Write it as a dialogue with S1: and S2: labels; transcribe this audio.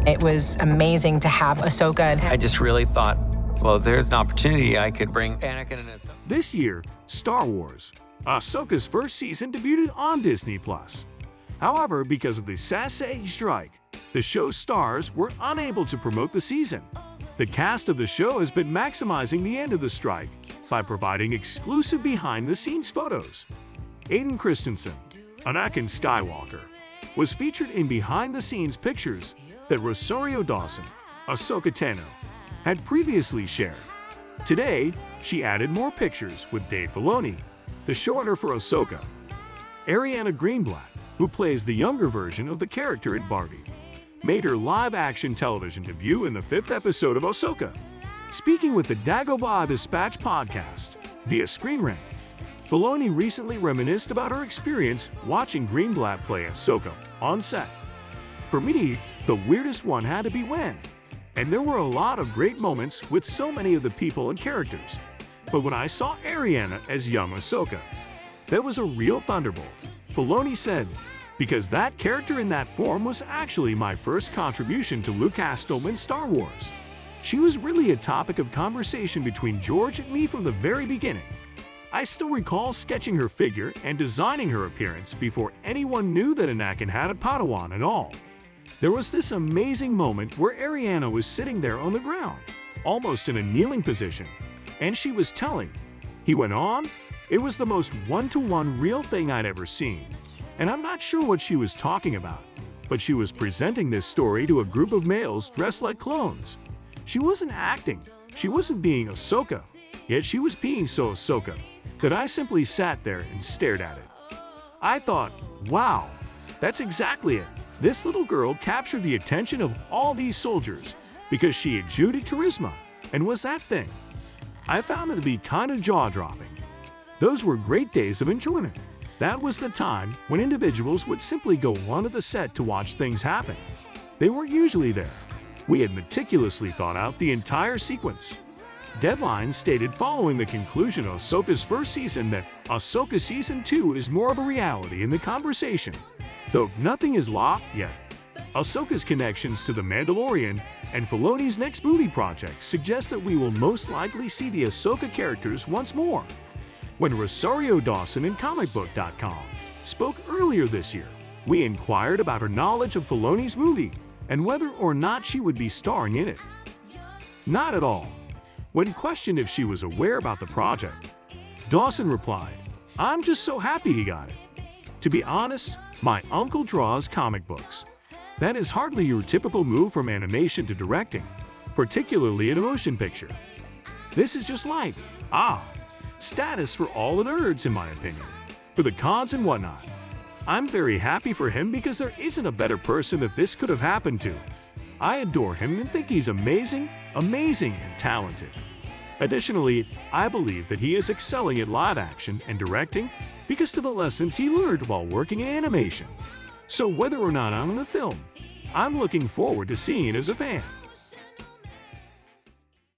S1: It was amazing to have Ahsoka.
S2: I just really thought, well, there's an opportunity I could bring Anakin and Ahsoka.
S3: This year, Star Wars. Ahsoka's first season debuted on Disney+. However, because of the Sassay strike, the show's stars were unable to promote the season. The cast of the show has been maximizing the end of the strike by providing exclusive behind-the-scenes photos. Hayden Christensen, Anakin Skywalker, was featured in behind-the-scenes pictures that Rosario Dawson, Ahsoka Tano, had previously shared. Today, she added more pictures with Dave Filoni, the showrunner for Ahsoka. Ariana Greenblatt, who plays the younger version of the character in Barbie, made her live-action television debut in the 5th episode of Ahsoka. Speaking with the Dagobah Dispatch podcast via Screen Rant, Filoni recently reminisced about her experience watching Greenblatt play Ahsoka on set. For me, the weirdest one had to be when, and there were a lot of great moments with so many of the people and characters. But when I saw Ariana as young Ahsoka, that was a real thunderbolt, Filoni said, because that character in that form was actually my first contribution to Lucasfilm in Star Wars. She was really a topic of conversation between George and me from the very beginning. I still recall sketching her figure and designing her appearance before anyone knew that Anakin had a Padawan at all. There was this amazing moment where Ariana was sitting there on the ground, almost in a kneeling position, and she was telling. He went on, it was the most one-to-one real thing I'd ever seen. And I'm not sure what she was talking about, but she was presenting this story to a group of males dressed like clones. She wasn't acting, she wasn't being Ahsoka, yet she was being so Ahsoka that I simply sat there and stared at it. I thought, wow, that's exactly it. This little girl captured the attention of all these soldiers because she exuded charisma and was that thing. I found it to be kind of jaw-dropping. Those were great days of enjoyment. That was the time when individuals would simply go onto the set to watch things happen. They weren't usually there. We had meticulously thought out the entire sequence. Deadline stated following the conclusion of Ahsoka's first season that Ahsoka Season 2 is more of a reality in the conversation, though nothing is locked yet. Ahsoka's connections to the Mandalorian and Filoni's next movie project suggest that we will most likely see the Ahsoka characters once more. When Rosario Dawson in comicbook.com spoke earlier this year, we inquired about her knowledge of Filoni's movie and whether or not she would be starring in it. Not at all. When questioned if she was aware about the project, Dawson replied, "I'm just so happy he got it. To be honest, my uncle draws comic books. That is hardly your typical move from animation to directing, particularly in a motion picture. This is just life. Status for all the nerds in my opinion, for the cons and whatnot. I'm very happy for him because there isn't a better person that this could have happened to. I adore him and think he's amazing and talented. Additionally, I believe that he is excelling at live action and directing because of the lessons he learned while working in animation. So whether or not I'm in the film, I'm looking forward to seeing it as a fan."